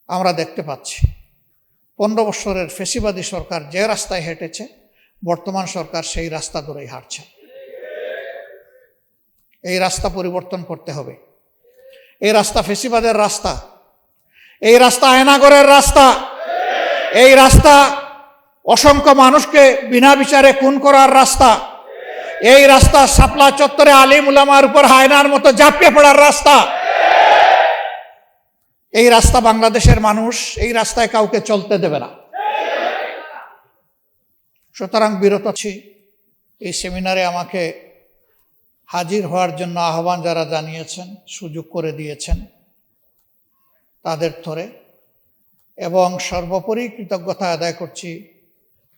আমরা দেখতে পাচ্ছি 15 বছরের ফ্যাসিবাদী সরকার যে রাস্তায় হেঁটেছে, বর্তমান সরকার সেই রাস্তা ধরেই হাঁটছে। এই রাস্তা পরিবর্তন করতে হবে। এই রাস্তা ফ্যাসিবাদের রাস্তা, এই রাস্তা আয়নাগরের রাস্তা, এই রাস্তা অসংখ্য মানুষকে বিনা বিচারে খুন করার রাস্তা, এই রাস্তা শাপলা চত্বরে আলিম উলামার উপর হায়নার মতো ঝাঁপিয়ে পড়ার রাস্তা। এই রাস্তা বাংলাদেশের মানুষ এই রাস্তায় কাউকে চলতে দেবে না। সুতরাং বিরত আছি। এই সেমিনারে আমাকে হাজির হওয়ার জন্য আহ্বান যারা জানিয়েছেন, সুযোগ করে দিয়েছেন, তাদের ধরে এবং সর্বোপরি কৃতজ্ঞতা আদায় করছি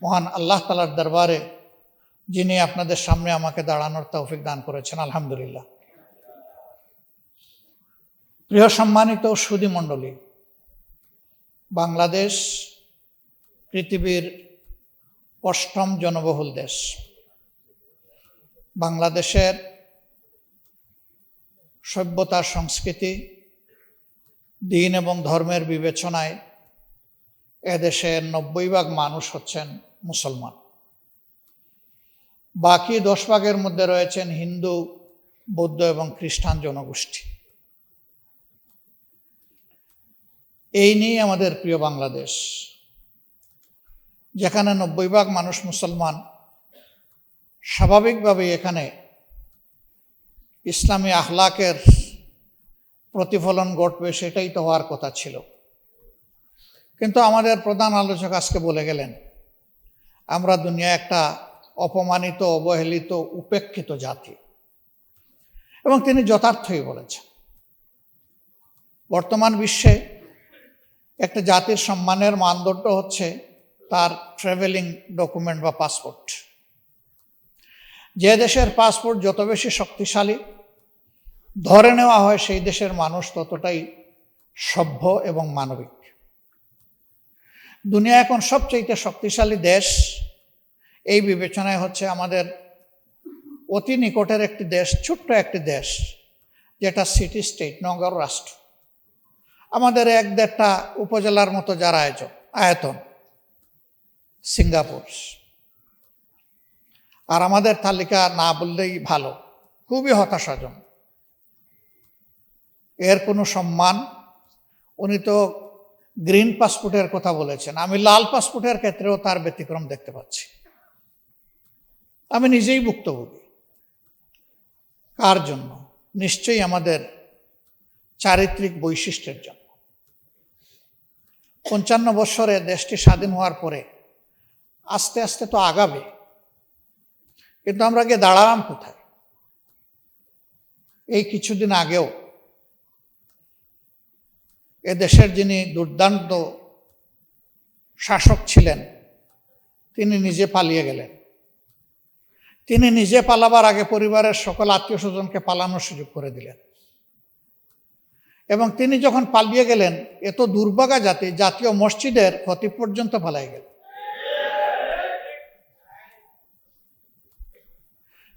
মহান আল্লাহ তাআলার দরবারে, যিনি আপনাদের সামনে আমাকে দাঁড়ানোর তৌফিক দান করেছেন। আলহামদুলিল্লাহ। প্রিয় সম্মানিত সুধী মণ্ডলী, বাংলাদেশ পৃথিবীর 8ম জনবহুল দেশ। বাংলাদেশের সভ্যতা, সংস্কৃতি, দিন এবং ধর্মের বিবেচনায় এদেশের 90% মানুষ হচ্ছেন মুসলমান। বাকি 10% মধ্যে রয়েছেন হিন্দু, বৌদ্ধ এবং খ্রিস্টান জনগোষ্ঠী। এই নিয়ে আমাদের প্রিয় বাংলাদেশ, যেখানে 90% মানুষ মুসলমান, স্বাভাবিকভাবে এখানে ইসলামী আখলাকের প্রতিফলন ঘটবে, সেটাই তো হওয়ার কথা ছিল। কিন্তু আমাদের প্রধান আলোচক আজকে বলে গেলেন আমরা দুনিয়া একটা অপমানিত, অবহেলিত, উপেক্ষিত জাতি, এবং তিনি যথার্থই বলেছেন। বর্তমান বিশ্বে একটা জাতির সম্মানের মানদণ্ড হচ্ছে তার ট্রাভেলিং ডকুমেন্ট বা পাসপোর্ট। যে দেশের পাসপোর্ট যত বেশি শক্তিশালী ধরে নেওয়া হয়, সেই দেশের মানুষ ততটাই সভ্য এবং মানবিক। দুনিয়া এখন সবচেয়ে শক্তিশালী দেশ এই বিবেচনায় হচ্ছে আমাদের অতি নিকটের একটি দেশ, ছোট্ট একটি দেশ, যেটা সিটি স্টেট, নগর রাষ্ট্র। আমাদের 1-1.5টা উপজেলার মতো যার আয়তন, সিঙ্গাপুর। আর আমাদের তালিকা না বললেই ভালো, খুবই হতাশাজনক। এর কোনো সম্মান, উনি তো গ্রিন পাসপোর্টের কথা বলেছেন, আমি লাল পাসপোর্টের ক্ষেত্রেও তার ব্যতিক্রম দেখতে পাচ্ছি। আমি নিজেই ভুক্তভোগী। কার জন্য? নিশ্চয়ই আমাদের চারিত্রিক বৈশিষ্ট্যের জন্য। 55 বছরে দেশটি স্বাধীন হওয়ার পরে আস্তে আস্তে তো আগাবে, কিন্তু আমরা গিয়ে দাঁড়ালাম কোথায়? এই কিছুদিন আগেও এ দেশের যিনি দুর্দান্ত শাসক ছিলেন, তিনি নিজে পালিয়ে গেলেন। তিনি নিজে পালাবার আগে পরিবারের সকল আত্মীয় স্বজনকে পালানোর সুযোগ করে দিলেন। এবং তিনি যখন পালিয়ে গেলেন, এত দুর্ভাগা জাতি, জাতীয় মসজিদের খতিব পর্যন্ত পালিয়ে গেল।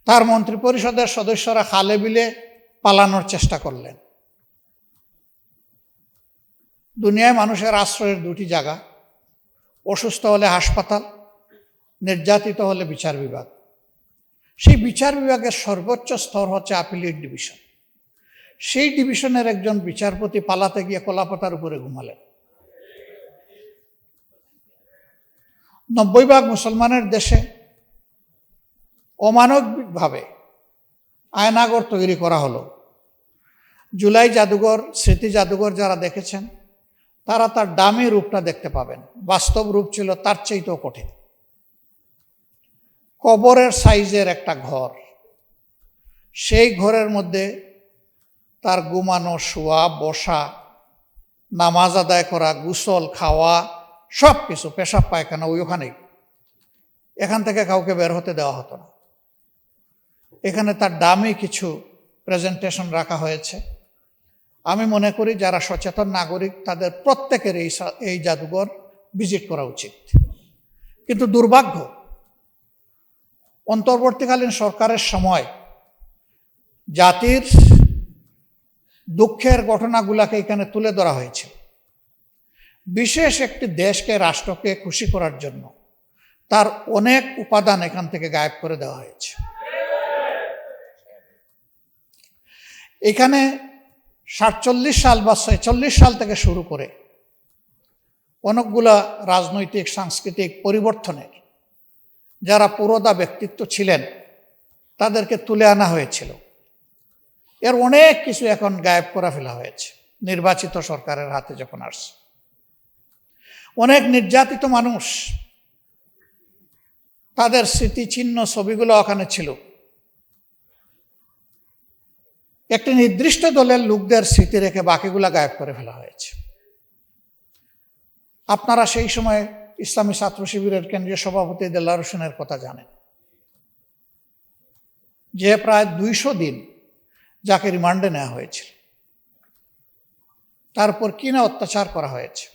তার মন্ত্রী পরিষদের সদস্যরা খালে বিলে পালানোর চেষ্টা করলেন। দুনিয়ায় মানুষের আশ্রয়ের 2টি জায়গা, অসুস্থ হলে হাসপাতাল, নির্যাতিত হলে বিচার বিভাগ। সেই বিচার বিভাগের সর্বোচ্চ স্তর হচ্ছে আপিলেট ডিভিশন। সেই ডিভিশনের একজন বিচারপতি পালাতে গিয়ে কলাপাতার উপরে ঘুমালেন। 90% মুসলমানের দেশে অমানবিকভাবে আয়নাগর তৈরি করা হলো। জুলাই জাদুঘর, স্মৃতি জাদুঘর যারা দেখেছেন তারা তার দামি রূপটা দেখতে পাবেন। বাস্তব রূপ ছিল তার চাইতেও কঠিন। কবরের সাইজের একটা ঘর, সেই ঘরের মধ্যে তার ঘুমানো, শোয়া, বসা, নামাজ আদায় করা, গোসল, খাওয়া, সব কিছু, পেশাব পায়খানা ওইখানেই। এখান থেকে কাউকে বের হতে দেওয়া হতো না। এখানে তার দামি কিছু প্রেজেন্টেশন রাখা হয়েছে। আমি মনে করি যারা সচেতন নাগরিক তাদের প্রত্যেকের এই জাদুঘর ভিজিট করা উচিত। কিন্তু দুর্ভাগ্য, অন্তর্বর্তীকালীন সরকারের সময় জাতির দুঃখের ঘটনাগুলাকে এখানে তুলে ধরা হয়েছে। বিশেষ একটি দেশকে, রাষ্ট্রকে খুশি করার জন্য তার অনেক উপাদান এখান থেকে গায়েব করে দেওয়া হয়েছে। এখানে 47 সাল বা 46 সাল থেকে শুরু করে অনেকগুলা রাজনৈতিক সাংস্কৃতিক পরিবর্তনের যারা পুরোদা ব্যক্তিত্ব ছিলেন তাদেরকে তুলে আনা হয়েছিল। এর অনেক কিছু এখন গায়েব করে ফেলা হয়েছে নির্বাচিত সরকারের হাতে যখন আসছে। অনেক নির্যাতিত মানুষ, তাদের স্মৃতিচিহ্ন ছবিগুলো ওখানে ছিল। একটি নির্দিষ্ট দলের লোকদের স্মৃতি রেখে বাকিগুলা গায়েব করে ফেলা হয়েছে। আপনারা সেই সময় ইসলামী ছাত্র শিবিরের কেন্দ্রীয় সভাপতি দেলোয়ার হোসেনের কথা জানেন, যে প্রায় 200 দিন যাকে রিমান্ডে নেওয়া হয়েছিল, তারপর কি না অত্যাচার করা হয়েছে।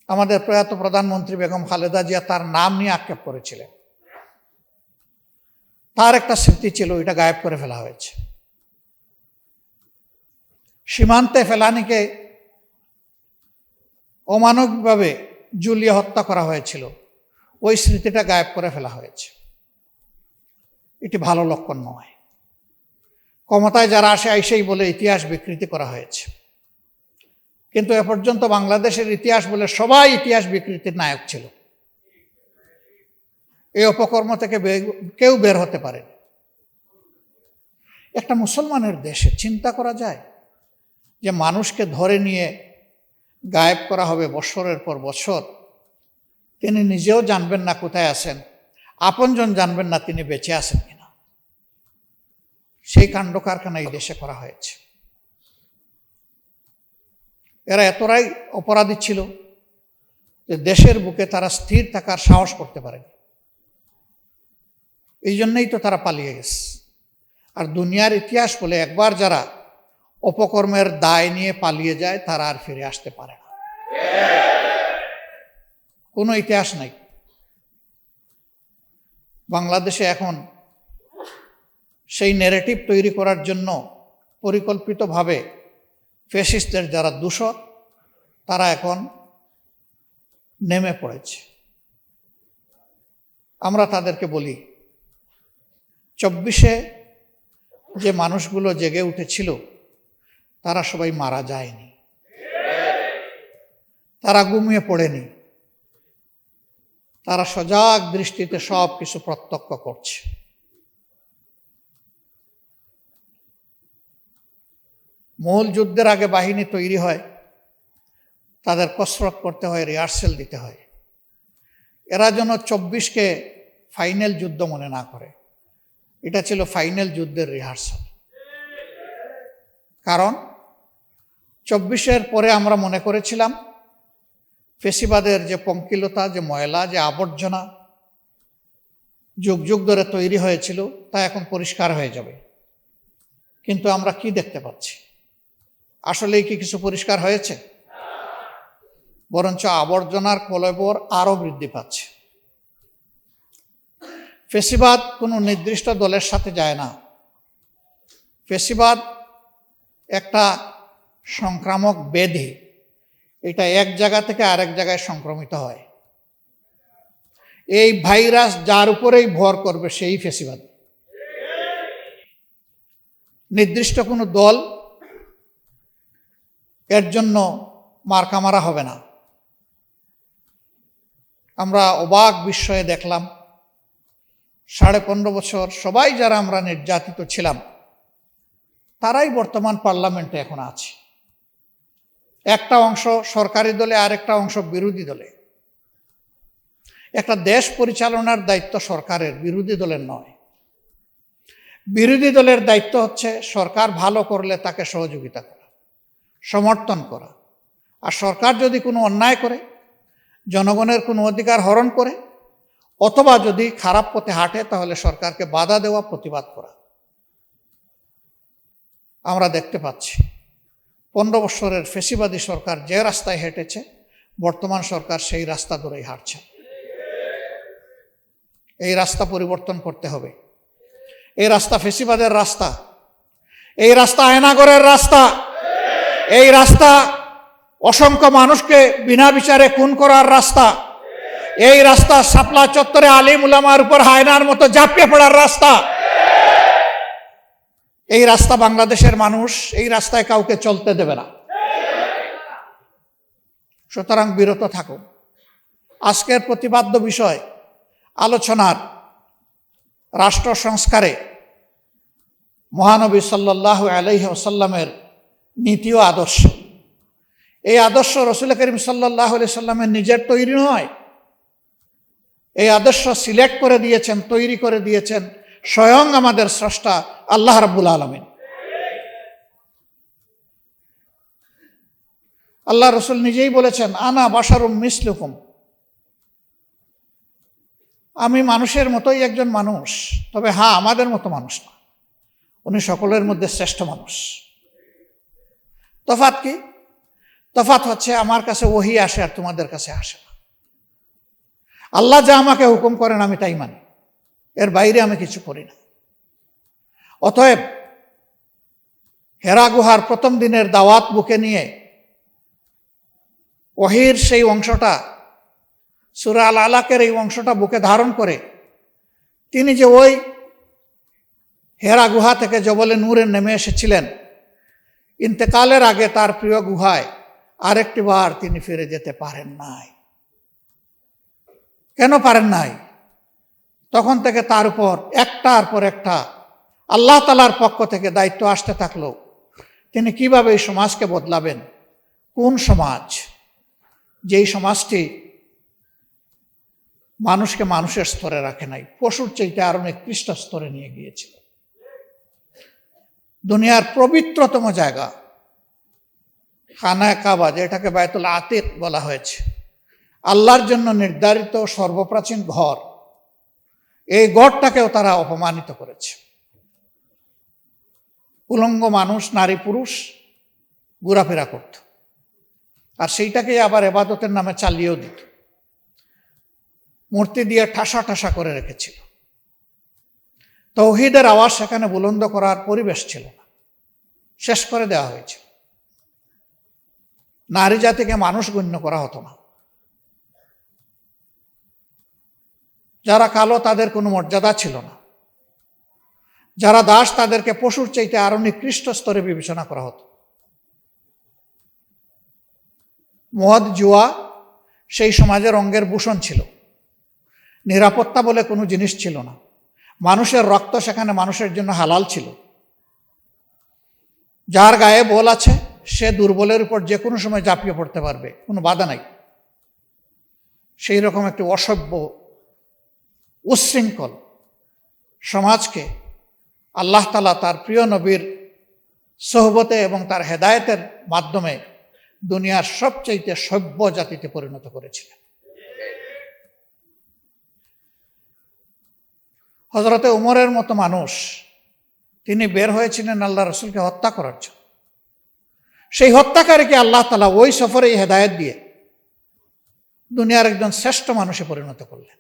আমাদের প্রয়াত প্রধানমন্ত্রী বেগম খালেদা জিয়া তার নাম নিয়ে আক্ষেপ করেছিলেন, তার একটা স্মৃতি ছিল, এটা গায়েব করে ফেলা হয়েছে। সীমান্তে ফেলানিকে অমানবিকভাবে ঝুলিয়ে হত্যা করা হয়েছিল, ওই স্মৃতিটা গায়েব করে ফেলা হয়েছে। এটি ভালো লক্ষণ নয়। ক্ষমতায় যারা আসে আইসেই বলে ইতিহাস বিকৃতি করা হয়েছে, কিন্তু এ পর্যন্ত বাংলাদেশের ইতিহাস বলে সবাই ইতিহাস বিকৃতির নায়ক ছিল। এই অপকর্ম থেকে কেউ বের হতে পারেনি। একটা মুসলমানের দেশে চিন্তা করা যায় যে মানুষকে ধরে নিয়ে গায়েব করা হবে বছরের পর বছর, তিনি নিজেও জানবেন না কোথায় আছেন, আপনজন জানবেন না তিনি বেঁচে আছেন কিনা। সেই কাণ্ড কারখানা এই দেশে করা হয়েছে। এরা এতটাই অপরাধী ছিল যে দেশের বুকে তারা স্থির থাকার সাহস করতে পারেনি। এই জন্যই তো তারা পালিয়ে গেছে। আর দুনিয়ার ইতিহাস বলে একবার যারা অপকর্মের দায় নিয়ে পালিয়ে যায় তারা আর ফিরে আসতে পারে না। কোনো ইতিহাস নাই। বাংলাদেশে এখন সেই ন্যারেটিভ তৈরি করার জন্য পরিকল্পিতভাবে ফ্যাসিস্টদের যারা দূষক তারা এখন নেমে পড়েছে। আমরা তাদেরকে বলি, 24-এ যে মানুষগুলো জেগে উঠেছিল তারা সবাই মারা যায়নি, তারা ঘুমিয়ে পড়েনি, তারা সজাগ দৃষ্টিতে সব কিছু প্রত্যক্ষ করছে। মূল যুদ্ধের আগে বাহিনী তৈরি হয়, তাদের কসরত করতে হয়, রিহার্সেল দিতে হয়। এরা যেন 24-কে ফাইনাল যুদ্ধ মনে না করে, এটা ছিল ফাইনাল যুদ্ধের রিহার্সাল। কারণ 24-এর পরে আমরা মনে করেছিলাম ফেসিবাদের যে পঙ্কিলতা, যে ময়লা, যে আবর্জনা যুগ যুগ ধরে তৈরি হয়েছিল তা এখন পরিষ্কার হয়ে যাবে। কিন্তু আমরা কি দেখতে পাচ্ছি? আসলেই কি কিছু পরিষ্কার হয়েছে? বরঞ্চ আবর্জনার কলেবর আরো বৃদ্ধি পাচ্ছে। ফেসিবাদ কোনো নির্দিষ্ট দলের সাথে যায় না। ফেসিবাদ একটা সংক্রামক ব্যাধি, এটা এক জায়গা থেকে আরেক জায়গায় সংক্রমিত হয়। এই ভাইরাস যার উপরেই ভর করবে সেই ফেসিবাদ। নির্দিষ্ট কোনো দল এর জন্য মার্কা মারা হবে না। আমরা অবাক বিস্ময়ে দেখলাম 15.5 বছর সবাই যারা আমরা নির্যাতিত ছিলাম তারাই বর্তমান পার্লামেন্টে এখন আছে। একটা অংশ সরকারি দলে, আরেকটা অংশ বিরোধী দলে। একটা দেশ পরিচালনার দায়িত্ব সরকারের, বিরোধী দলের নয়। বিরোধী দলের দায়িত্ব হচ্ছে সরকার ভালো করলে তাকে সহযোগিতা করা, সমর্থন করা। আর সরকার যদি কোনো অন্যায় করে, জনগণের কোনো অধিকার হরণ করে, অথবা যদি খারাপ পথে হাঁটে তাহলে সরকারকে বাধা দেওয়া, প্রতিবাদ করা। আমরা দেখতে পাচ্ছি 15 বছরের ফেসিবাদী সরকার যে রাস্তায় হেঁটেছে, বর্তমান সরকার সেই রাস্তা ধরেই হাঁটছে। এই রাস্তা পরিবর্তন করতে হবে। এই রাস্তা ফেসিবাদের রাস্তা, এই রাস্তা আয়নাগরের রাস্তা, এই রাস্তা অসংখ্য মানুষকে বিনা বিচারে খুন করার রাস্তা, এই রাস্তা শাপলা চত্বরে আলিম উলামার উপর হায়নার মতো ঝাঁপিয়ে পড়ার রাস্তা। এই রাস্তা বাংলাদেশের মানুষ এই রাস্তায় কাউকে চলতে দেবে না। সুতরাং বিরত থাকুন। আজকের প্রতিপাদ্য বিষয় আলোচনার রাষ্ট্র সংস্কারে মহানবী সাল্লাল্লাহু আলাইহি ওয়াসাল্লামের নীতি ও আদর্শ। এই আদর্শ রাসূল করিম সাল্লাল্লাহু আলাইহি সাল্লামের নিজের তৈরি নয়। এই আদর্শ সিলেক্ট করে দিয়েছেন, তৈরি করে দিয়েছেন স্বয়ং আমাদের স্রষ্টা আল্লাহ রাব্বুল আলামিন। আল্লাহ রসুল নিজেই বলেছেন, আনা বাশারুম মিসলুকুম, আমি মানুষের মতোই একজন মানুষ, তবে হ্যাঁ আমাদের মতো মানুষ না। উনি সকলের মধ্যে শ্রেষ্ঠ মানুষ। তফাৎ কি? তফাৎ হচ্ছে আমার কাছে ওহী আসে আর তোমাদের কাছে আসে না। আল্লাহ যা আমাকে হুকুম করেন আমি তাই মানি, এর বাইরে আমি কিছু করি না। অতএব হেরা গুহার প্রথম দিনের দাওয়াত বুকে নিয়ে ওহীর সেই অংশটা, সূরা আল আলাকের এই অংশটা বুকে ধারণ করে তিনি যে ওই হেরা গুহা থেকে জবলে নূরে নেমে এসেছিলেন, ইন্তেকালের আগে তার প্রিয় গুহায় আরেকটি বার তিনি ফিরে যেতে পারেন নাই। কেন পারেন নাই? তখন থেকে তার উপর একটার পর একটা আল্লাহ তাআলার পক্ষ থেকে দায়িত্ব আসতে থাকলো। তিনি কিভাবে এই সমাজকে বদলাবেন। কোন সমাজ? যেই সমাজটি মানুষকে মানুষের স্তরে রাখে নাই, পশুর চাইতে আরো নিকৃষ্ট স্তরে নিয়ে গিয়েছিল। দুনিয়ার পবিত্রতম জায়গা খানায়ে কাবা, যেটাকে বায়তুল আতিক বলা হয়েছে, আল্লাহর জন্য নির্ধারিত সর্বপ্রাচীন ঘর, এই গড়টাকেও তারা অপমানিত করেছে। উলঙ্গ মানুষ, নারী পুরুষ ঘোরাফেরা করত, আর সেইটাকে আবার ইবাদতের নামে চালিয়েও দিত। মূর্তি দিয়ে ঠাসা ঠাসা করে রেখেছিল। তাওহীদের আওয়াজ সেখানে বুলন্দ করার পরিবেশ ছিল না, শেষ করে দেওয়া হয়েছে। নারী জাতিকে মানুষ গণ্য করা হতো না। যারা কালো তাদের কোনো মর্যাদা ছিল না। যারা দাস তাদেরকে পশুর চাইতে আরো নিকৃষ্ট স্তরে বিবেচনা করা হতো। মদ জুয়া সেই সমাজের অঙ্গের ভূষণ ছিল। নিরাপত্তা বলে কোনো জিনিস ছিল না। মানুষের রক্ত সেখানে মানুষের জন্য হালাল ছিল। যার গায়ে বল আছে সে দুর্বলের উপর যে কোনো সময় ঝাঁপিয়ে পড়তে পারবে, কোনো বাধা নাই। সেই রকম একটি অসভ্য উচ্ছৃঙ্খল সমাজকে আল্লাহ তাআলা তার প্রিয় নবীর সোহবতে এবং তার হেদায়েতের মাধ্যমে দুনিয়ার সবচাইতে সভ্য জাতিতে পরিণত করেছিলেন। হযরতে উমরের মতো মানুষ, তিনি বের হয়েছিলেন আল্লাহ রসুলকে হত্যা করার জন্য। সেই হত্যাকারীকে আল্লাহ তাআলা ওই সফরে হেদায়েত দিয়ে দুনিয়ার একজন শ্রেষ্ঠ মানুষে পরিণত করলেন।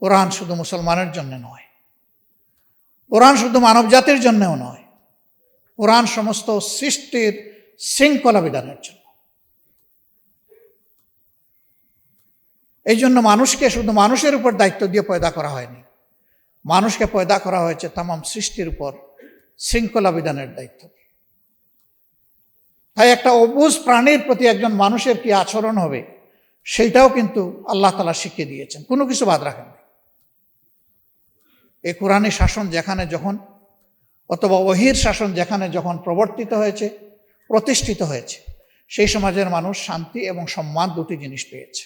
কোরআন শুধু মুসলমানের জন্য নয়, কোরআন শুধু মানব জাতির জন্যও নয়, কোরআন সমস্ত সৃষ্টির শৃঙ্খলা বিধানের জন্য। এই জন্য মানুষকে শুধু মানুষের উপর দায়িত্ব দিয়ে পয়দা করা হয়নি, মানুষকে পয়দা করা হয়েছে তামাম সৃষ্টির উপর শৃঙ্খলা বিধানের দায়িত্ব। তাই একটা অবুঝ প্রাণীর প্রতি একজন মানুষের কি আচরণ হবে সেইটাও কিন্তু আল্লাহ তাআলা শিখিয়ে দিয়েছেন, কোনো কিছু বাদ রাখেন না। এই কোরআনী শাসন যেখানে যখন, অথবা ওহীর শাসন যেখানে যখন প্রবর্তিত হয়েছে, প্রতিষ্ঠিত হয়েছে, সেই সমাজের মানুষ শান্তি এবং সম্মান দুটি জিনিস পেয়েছে।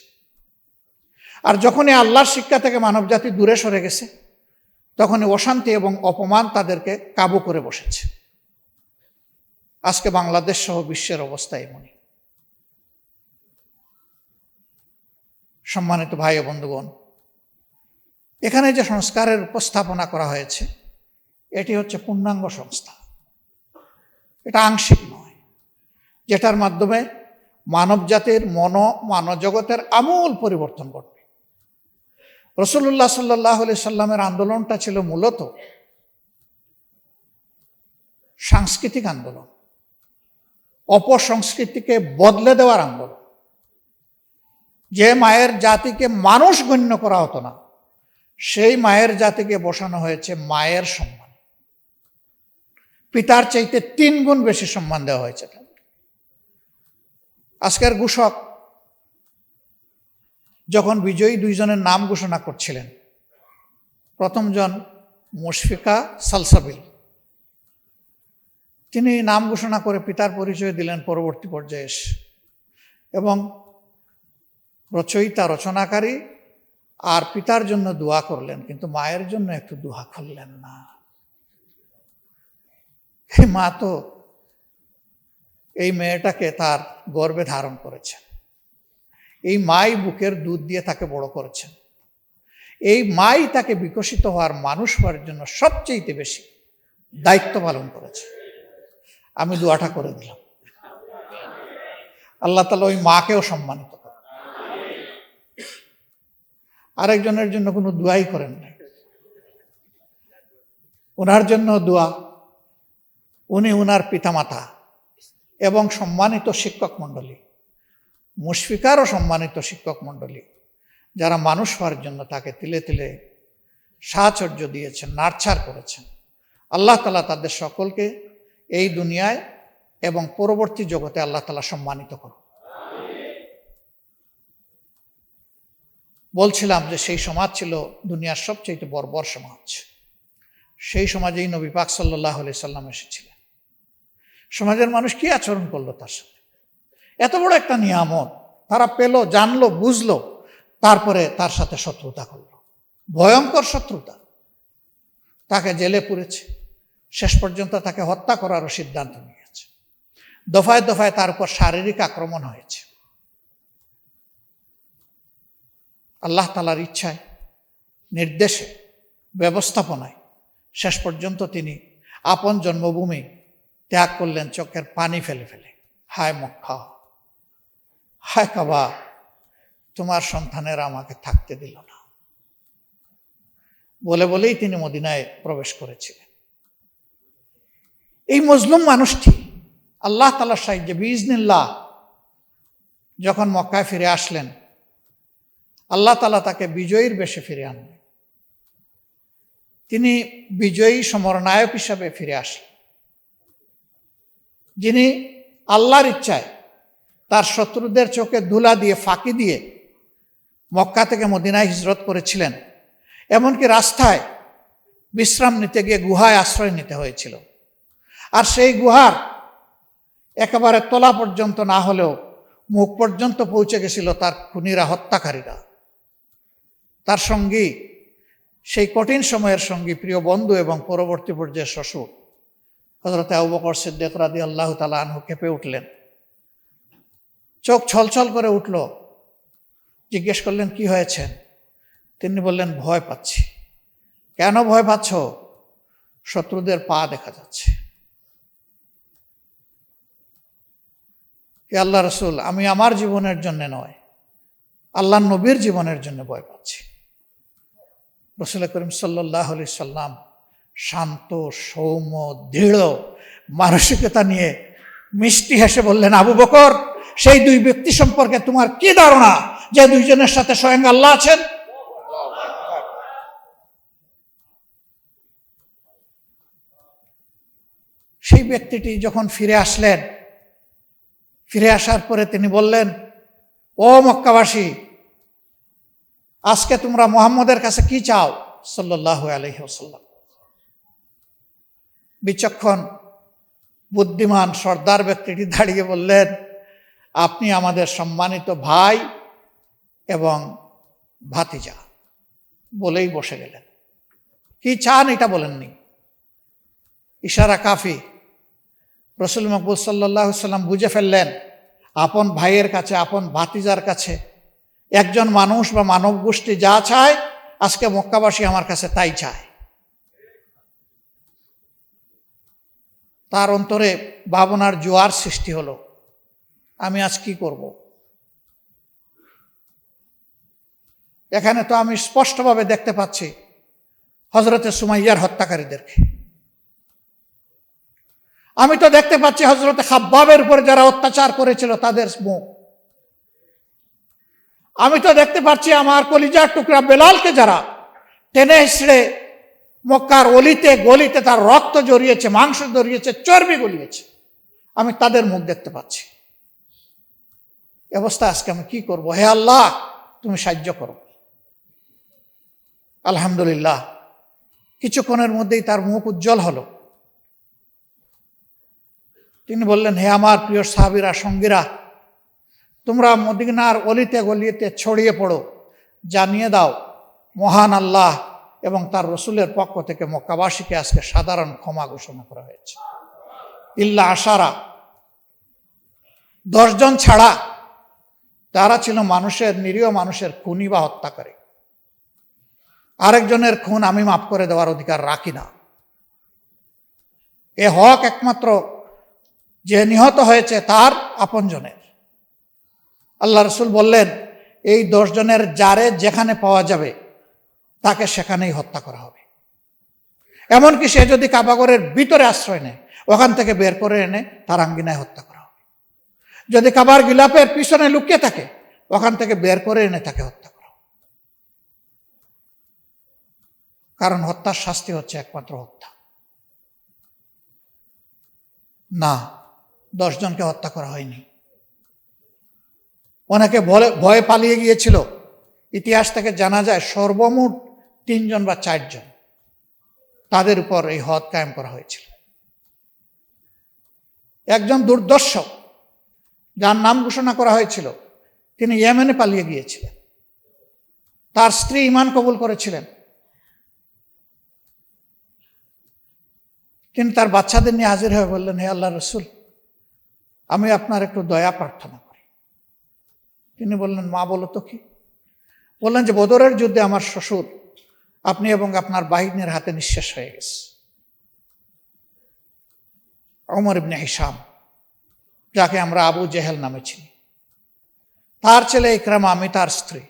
আর যখনই আল্লাহর শিক্ষা থেকে মানবজাতি দূরে সরে গেছে, তখনই অশান্তি এবং অপমান তাদেরকে কাবু করে বসেছে। আজকে বাংলাদেশ সহ বিশ্বের অবস্থা এমনই। সম্মানিত ভাই ও বন্ধুগণ, এখানে যে সংস্কারের উপস্থাপনা করা হয়েছে এটি হচ্ছে পূর্ণাঙ্গ সংস্থা, এটা আংশিক নয়, যেটার মাধ্যমে মানব জাতির মানবজগতের আমূল পরিবর্তন ঘটবে। রাসূলুল্লাহ সাল্লাল্লাহু আলাইহি সাল্লামের আন্দোলনটা ছিল মূলত সাংস্কৃতিক আন্দোলন। অপসংস্কৃতিকে বদলে দেওয়ার আন্দোলন। যে মায়ের জাতিকে মানুষ গণ্য করা হতো না, সেই মায়ের জাতিকে বসানো হয়েছে মায়ের সম্মান। পিতার চাইতে 3 গুণ বেশি সম্মান দেওয়া হয়েছে তাদের। আজকের ঘোষক যখন বিজয়ী 2 জনের নাম ঘোষণা করছিলেন, প্রথম জন মুশফিকা সালসাবিল, তিনি নাম ঘোষণা করে পিতার পরিচয় দিলেন পরবর্তী পর্যায়ে এসে, এবং রচয়িতা রচনাকারী আর পিতার জন্য দোয়া করলেন, কিন্তু মায়ের জন্য একটু দোয়া করলেন না। এই মা তো এই মেয়েটাকে তার গর্ভে ধারণ করেছেন, এই মাই বুকের দুধ দিয়ে তাকে বড় করেছেন, এই মাই তাকে বিকশিত হওয়ার মানুষ হওয়ার জন্য সবচেয়ে বেশি দায়িত্ব পালন করেছে। আমি দোয়াটা করে দিলাম, আল্লাহ তাআলা ওই মাকেও সম্মানিত করেন। আরেকজনের জন্য কোনো দোয়াই করেন না, ওনার জন্য দোয়া। উনি ওনার পিতামাতা এবং সম্মানিত শিক্ষক মণ্ডলী, মুশফিকারও সম্মানিত শিক্ষক মণ্ডলী, যারা মানুষ হওয়ার জন্য তাকে তিলে তিলে সাহচর্য দিয়েছেন, নার্চার করেছেন। আল্লাহ তাআলা তাদের সকলকে এই দুনিয়ায় এবং পরবর্তী জগতে আল্লাহ তাআলা সম্মানিত করুন। বলছিলাম যে সেই সমাজ ছিল দুনিয়ার সবচেয়ে বর্বর সমাজ। সেই সমাজেই নবী পাক সাল্লাল্লাহু আলাইহি সাল্লাম এসেছিলেন। সমাজের মানুষ কি আচরণ করলো তার সাথে? এত বড় একটা নিয়ামত তারা পেল, জানলো, বুঝলো, তারপরে তার সাথে শত্রুতা করলো, ভয়ঙ্কর শত্রুতা। তাকে জেলে পুরেছে, শেষ পর্যন্ত তাকে হত্যা করারও সিদ্ধান্ত নিয়েছে। দফায় দফায় তার উপর শারীরিক আক্রমণ হয়েছে। আল্লাহ তাআলার ইচ্ছায়, নির্দেশে, ব্যবস্থাপনায় শেষ পর্যন্ত তিনি আপন জন্মভূমি ত্যাগ করলেন চোখের পানি ফেলে ফেলে। হায় মক্কা, হায় কাবা, তোমার সন্তানেরা আমাকে থাকতে দিল না বলেই তিনি মদিনায় প্রবেশ করেছিলেন। এই মজলুম মানুষটি আল্লাহ তাআলার সাহায্যে বিইজনিল্লাহ যখন মক্কায় ফিরে আসলেন, আল্লাহ তাআলা তাকে বিজয়ীর বেশে ফিরে আনলেন। তিনি বিজয়ী সমরনায়ক হিসাবে ফিরে আসলেন, যিনি আল্লাহর ইচ্ছায় তার শত্রুদের চোখে ধুলা দিয়ে, ফাঁকি দিয়ে মক্কা থেকে মদিনায় হিজরত করেছিলেন। এমনকি রাস্তায় বিশ্রাম নিতে গিয়ে গুহায় আশ্রয় নিতে হয়েছিল। আর সেই গুহার একেবারে তলা পর্যন্ত না হলেও মুখ পর্যন্ত পৌঁছে গেছিল তার খুনিরা, হত্যাকারীরা। তার সঙ্গী, সেই কঠিন সময়ের সঙ্গী, প্রিয় বন্ধু এবং পরবর্তী পর্যায়ে শ্বশুর হযরত আবু বকর সিদ্দিক রাদিয়াল্লাহু তাআলা আনহু কেঁপে উঠলেন, চোখ ছলছল করে উঠল। জিজ্ঞেস করলেন, কি হয়েছে? তিনি বললেন, ভয় পাচ্ছি। কেন ভয় পাচ্ছ? শত্রুদের পা দেখা যাচ্ছে। হে আল্লাহ রাসূল, আমি আমার জীবনের জন্য নয়, আল্লাহর নবীর জীবনের জন্য ভয় পাচ্ছি। রাসূল করিম সাল্লাল্লাহু আলাইহি সাল্লাম শান্ত, সৌম্য, দৃঢ় মানসিকতা নিয়ে মিষ্টি হেসে বললেন, আবু বকর, সেই 2 ব্যক্তি সম্পর্কে তোমার কি ধারণা যে 2 জনের সাথে স্বয়ং আল্লাহ আছেন? সেই ব্যক্তিটি যখন ফিরে আসলেন, ফিরে আসার পরে তিনি বললেন, ও মক্কাবাসী, আজকে তোমরা মুহাম্মদের কাছে কি চাও? সাল্লাল্লাহু আলাইহি ওয়াসাল্লাম। বিচক্ষণ, বুদ্ধিমান, সর্দার ব্যক্তিটি দাঁড়িয়ে বললেন, আপনি আমাদের সম্মানিত ভাই এবং ভাতিজা, বলেই বসে গেলেন। কি চান এটা বলেননি, ইশারা কাফি। রাসূল মকবুল সাল্লাল্লাহু আলাইহি সাল্লাম বুঝে ফেললেন, আপন ভাইয়ের কাছে, আপন ভাতিজার কাছে একজন মানুষ বা মানব গোষ্ঠী যা চায়, আজকে মক্কাবাসী আমার কাছে তাই চায়। তার অন্তরে ভাবনার জোয়ার সৃষ্টি হলো, আমি আজ কি করব? এখানে তো আমি স্পষ্টভাবে দেখতে পাচ্ছি হযরতে সুমাইয়ার হত্যাকারীদেরকে। আমি তো দেখতে পাচ্ছি হযরত খাব্বাবের উপরে যারা অত্যাচার করেছিল তাদের মুখ। আমি তো দেখতে পাচ্ছি আমার কলিজার টুকরা বেলালকে যারা টেনে হিসড়ে মক্কার অলিতে গলিতে তার রক্ত জড়িয়েছে, মাংস জড়িয়েছে, চর্বি গলিয়েছে, আমি তাদের মুখ দেখতে পাচ্ছি। অবস্থা আজকে আমি কি করব? হে আল্লাহ, তুমি সাহায্য করো। আলহামদুলিল্লাহ, কিছুক্ষণের মধ্যেই তার মুখ উজ্জ্বল হলো। তিনি বললেন, হে আমার প্রিয় সাহাবীরা, সঙ্গীরা, তোমরা মদিনার অলিতে গলিতে ছড়িয়ে পড়ো, জানিয়ে দাও মহান আল্লাহ এবং তার রসুলের পক্ষ থেকে মক্কাবাসীকে আজকে সাধারণ ক্ষমা ঘোষণা করা হয়েছে। ইল্লা আশারা, 10 জন ছাড়া, তারা ছিল মানুষের, নিরীহ মানুষের খুনি বা হত্যাকারী। আরেকজনের খুন আমি মাফ করে দেওয়ার অধিকার রাখি না। এ হক একমাত্র যে নিহত হয়েছে তার আপনজনের। আল্লাহ রসুল বললেন, এই 10 জনের যারে যেখানে পাওয়া যাবে তাকে সেখানেই হত্যা করা হবে। এমনকি সে যদি কাবাগরের ভিতরে আশ্রয় নেয়, ওখান থেকে বের করে এনে তার আঙ্গিনায় হত্যা করা হবে। যদি কাবার গিলাপের পিছনে লুকিয়ে থাকে, ওখান থেকে বের করে এনে তাকে হত্যা করা হবে। কারণ হত্যার শাস্তি হচ্ছে একমাত্র হত্যা। না, 10 জনকে হত্যা করা হয়নি। অনেকে ভয়ে পালিয়ে গিয়েছিল। ইতিহাস থেকে জানা যায় সর্বমোট 3 জন বা 4 জন, তাদের উপর এই হদ কায়েম করা হয়েছিল। একজন দুর্দর্শ, যার নাম ঘোষণা করা হয়েছিল, তিনি ইয়েমেনে পালিয়ে গিয়েছিলেন। তার স্ত্রী ঈমান কবুল করেছিলেন। তিনি তার বাচ্চাদের নিয়ে হাজির হয়ে বললেন, হে আল্লাহ রসুল, আমি আপনার একটু দয়া প্রার্থনা করি। তিনি বললেন, মা বলো তো কি? বললেন যে বদরের যুদ্ধে আমার শ্বশুর আপনি এবং আপনার বাহিনীর হাতে নিঃশেষ হয়ে গেছে। ওমর ইবনে হিশাম, যাকে আমরা আবু জেহেল নামে চিনি, তার ছেলে ইকরামা, আমি তার স্ত্রী।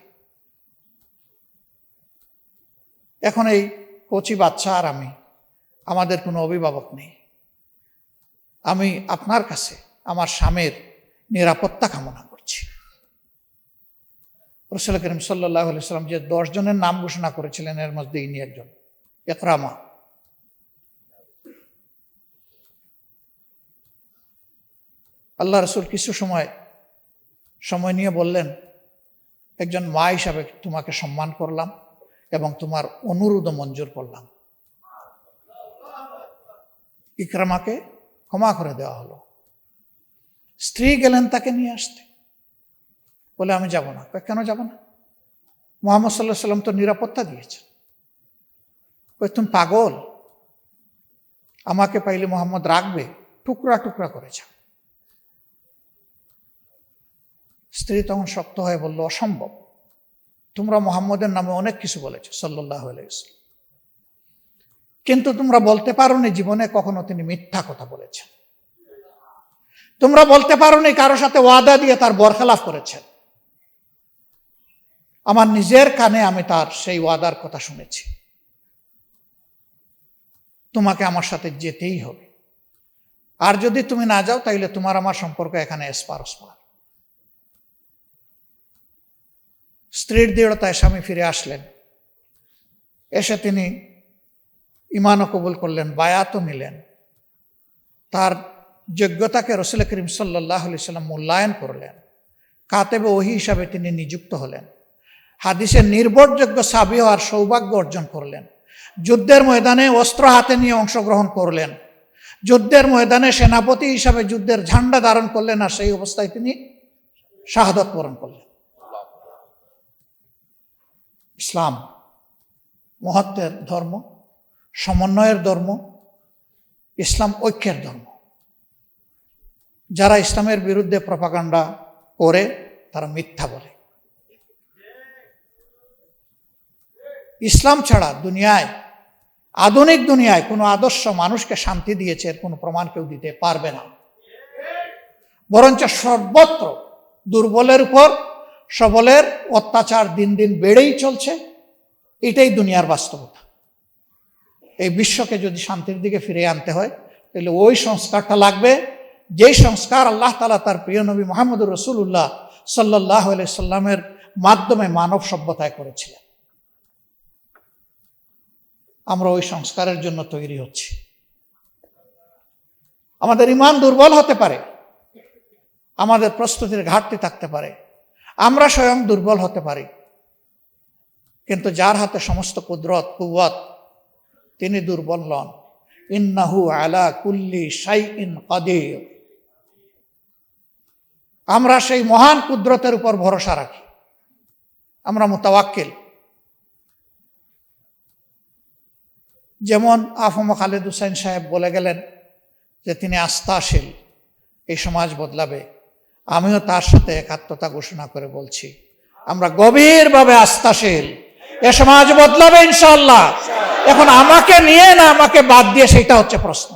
এখন এই কচি বাচ্চা আর আমি, আমাদের কোনো অভিভাবক নেই। আমি আপনার কাছে আমার স্বামীর নিরাপত্তা কামনা করছি। রাসূল করিম সাল্লাল্লাহু আলাইহি ওয়াসাল্লাম যে 10 জনের নাম ঘোষণা করেছিলেন, এর মধ্যে ইনি একজন, ইকরামা। আল্লাহ রসুল কিছু সময় নিয়ে বললেন, একজন মা হিসাবে তোমাকে সম্মান করলাম এবং তোমার অনুরোধ মঞ্জুর করলাম। ইকরামাকে ক্ষমা করে দেওয়া হলো। স্ত্রী গেলেন তাকে নিয়ে আসতে, বলে আমি যাব না। কেন যাব না? মুহাম্মদ সাল্লাল্লাহু আলাইহি ওয়াসাল্লাম তো নিরাপত্তা দিয়েছেন। তুমি পাগল? আমাকে পাইলে মুহাম্মদ রাখবে? টুকরা টুকরা করে যাও। স্ত্রী তখন শক্ত হয়ে বলল, অসম্ভব, তোমরা মুহাম্মদের নামে অনেক কিছু বলেছো সাল্লাল্লাহু আলাইহি ওয়াসাল্লাম, কিন্তু তোমরা বলতে পারোনি জীবনে কখনো তিনি মিথ্যা কথা বলেছেন। তোমরা বলতে পারোনি কারোর সাথে ওয়াদা দিয়ে তার বরখেলাফ করেছেন। আমার নিজের কানে আমি তার সেই ওয়াদার কথা শুনেছি। তোমাকে আমার সাথে যেতেই হবে, আর যদি তুমি না যাও তাইলে তোমার আমার সম্পর্ক এখানে এসপার ওসপার। স্ত্রীর দৃঢ়তায় স্বামী ফিরে আসলেন। এসে তিনি ঈমানও কবুল করলেন, বায়াতও নিলেন। তার যোগ্যতাকে রাসূল করিম সাল্লাল্লাহু আলাইহি ওয়াসাল্লাম মূল্যায়ন করলেন। কাতেবে ওহী হিসাবে তিনি নিযুক্ত হলেন। হাদিসের নির্ভরযোগ্য সাহাবী হওয়ার সৌভাগ্য অর্জন করলেন। যুদ্ধের ময়দানে অস্ত্র হাতে নিয়ে অংশগ্রহণ করলেন। যুদ্ধের ময়দানে সেনাপতি হিসাবে যুদ্ধের ঝান্ডা ধারণ করলেন, আর সেই অবস্থায় তিনি শাহাদাত বরণ করলেন। ইসলাম মহত্বের ধর্ম, সমন্বয়ের ধর্ম, ইসলাম ঐক্যের ধর্ম। যারা ইসলামের বিরুদ্ধে প্রপাগান্ডা করে তারা মিথ্যা বলে। ইসলাম ছাড়া দুনিয়ায়, আধুনিক দুনিয়ায় কোনো আদর্শ মানুষকে শান্তি দিয়েছে এর কোনো প্রমাণ কেউ দিতে পারবে না। বরঞ্চ সর্বত্র দুর্বলের উপর সবলের অত্যাচার দিন দিন বেড়েই চলছে। এটাই দুনিয়ার বাস্তবতা। এই বিশ্বকে যদি শান্তির দিকে ফিরিয়ে আনতে হয়, তাহলে ওই সংস্কারটা লাগবে, যেই সংস্কার আল্লাহ তাআলা তার প্রিয় নবী মুহাম্মদুর রাসূলুল্লাহ সাল্লাল্লাহু আলাইহি সাল্লামের মাধ্যমে মানব সভ্যতায় করেছিলেন। আমরা ওই সংস্কারের জন্য তৈরি হচ্ছি। আমাদের ঈমান দুর্বল হতে পারে, আমাদের প্রস্তুতির ঘাটতি থাকতে পারে, আমরা স্বয়ং দুর্বল হতে পারি, কিন্তু যার হাতে সমস্ত কুদরত কুওয়াত তিনি দুর্বল নন। ইন্নাহু আলা কুল্লি শাইইন কাদির। আমরা সেই মহান কুদরতের উপর ভরসা রাখি, আমরা মুতাওয়াক্কিল। যেমন আফম খালেদ হুসাইন সাহেব বলে গেলেন যে তিনি আস্থাশীল, এই সমাজ বদলাবে। আমিও তার সাথে একাত্মতা ঘোষণা করে বলছি, আমরা গভীরভাবে আস্থাশীল, এ সমাজ বদলাবে ইনশাআল্লাহ। এখন আমাকে নিয়ে না আমাকে বাদ দিয়ে, সেটা হচ্ছে প্রশ্ন।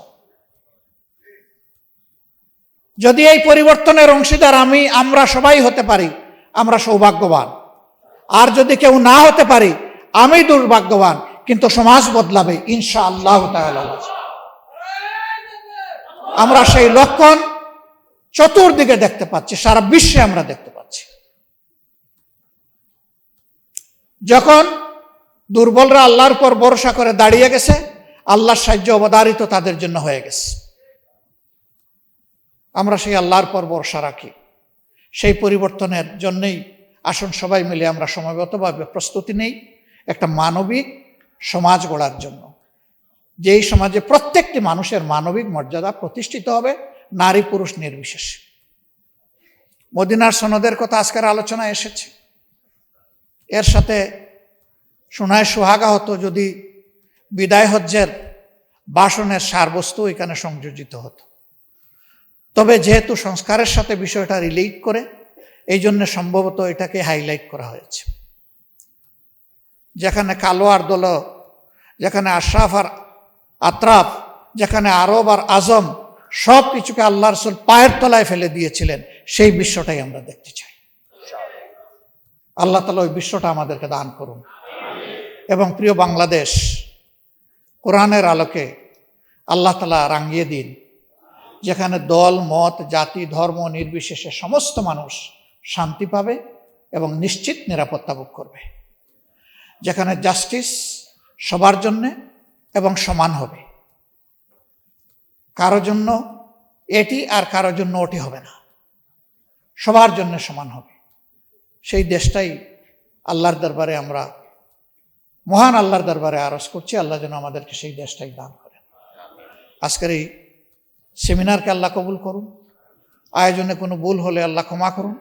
যদি এই পরিবর্তনের অংশীদার আমরা সবাই হতে পারি, আমরা সৌভাগ্যবান। আর যদি কেউ না হতে পারি, আমি দুর্ভাগ্যবান, কিন্তু সমাজ বদলাবে ইনশাআল্লাহ তাআলা। আমরা সেই লক্ষণ চতুর্দিকে দেখতে পাচ্ছি, সারা বিশ্বে আমরা দেখতে পাচ্ছি। যখন দুর্বলরা আল্লাহর উপর ভরসা করে দাঁড়িয়ে গেছে, আল্লাহর সাহায্য অবধারিত তাদের জন্য হয়ে গেছে। আমরা সেই আল্লাহর উপর ভরসা রাখি। সেই পরিবর্তনের জন্যই আসুন সবাই মিলে আমরা সমবেতভাবে প্রস্তুতি নেই একটা মানবিক সমাজ গড়ার জন্য, যেই সমাজে প্রত্যেকটি মানুষের মানবিক মর্যাদা প্রতিষ্ঠিত হবে, নারী পুরুষ নির্বিশেষে। মদিনার সনদের কথা আজকের আলোচনায় এসেছে। এর সাথে শোনায় সোহাগা হতো যদি বিদায় হজ্জের ভাষণের সারবস্তু এখানে সংযোজিত হতো। তবে যেহেতু সংস্কারের সাথে বিষয়টা রিলেট করে, এই জন্য সম্ভবত এটাকে হাইলাইট করা হয়েছে। যেখানে কালো আর দল, যেখানে আশরাফ আর আতরাফ, যেখানে আরব আর আজম, সব কিছুকে আল্লাহ রাসূল পায়ের তলায় ফেলে দিয়েছিলেন, সেই বিশ্বটাই আমরা দেখতে চাই। আল্লাহ তাআলা ওই বিশ্বটা আমাদেরকে দান করুন। এবং প্রিয় বাংলাদেশ, কোরআনের আলোকে আল্লাহ তাআলা রাঙিয়ে দিন, যেখানে দল মত জাতি ধর্ম নির্বিশেষে সমস্ত মানুষ শান্তি পাবে এবং নিশ্চিত নিরাপত্তা ভোগ করবে, যেখানে জাস্টিস সবার জন্য এবং সমান হবে, কারো জন্য এটি আর কারো জন্য ওটি হবে না, সবার জন্য সমান হবে। সেই দেশটাই আল্লাহর দরবারে আমরা, মহান আল্লাহর দরবারে আরজ করছি, আল্লাহ যেন আমাদেরকে সেই দেশটাই দান করেন। আজকের এই সেমিনারকে আল্লাহ কবুল করুন। আয়োজনে কোনো ভুল হলে আল্লাহ ক্ষমা করুন।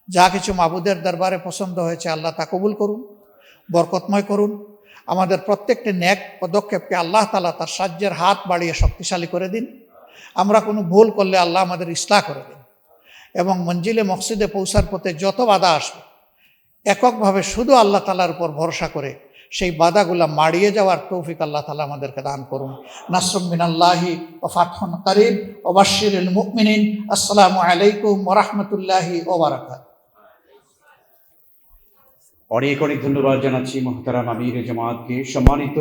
যা কিছু মাবুদের দরবারে পছন্দ হয়েছে আল্লাহ তা কবুল করুন, বরকতময় করুন। আমাদের প্রত্যেকটি নেক পদক্ষেপকে আল্লাহ তাআলা তার সাহায্যের হাত বাড়িয়ে শক্তিশালী করে দিন। আমরা কোনো ভুল করলে আল্লাহ আমাদের ইসলাহ করে দিন। এবং মঞ্জিলে মকসিদে পৌঁছার পথে যত বাধা আসবে, এককভাবে শুধু আল্লাহ তাআলার উপর ভরসা করে সেই বাধাগুলা মাড়িয়ে যাওয়ার তৌফিক আল্লাহ তাআলা আমাদেরকে দান করুন। নাসরুম মিনাল্লাহি ওয়া ফাতহুন কারীব ওয়া বাশশিরিল মুমিনিন। আসসালামু আলাইকুম ওয়া রাহমাতুল্লাহি ওয়া বারাকাতুহু। অনেক অনেক ধন্যবাদ জানাচ্ছি মুহতারাম আমির জামাতকে। সম্মানিত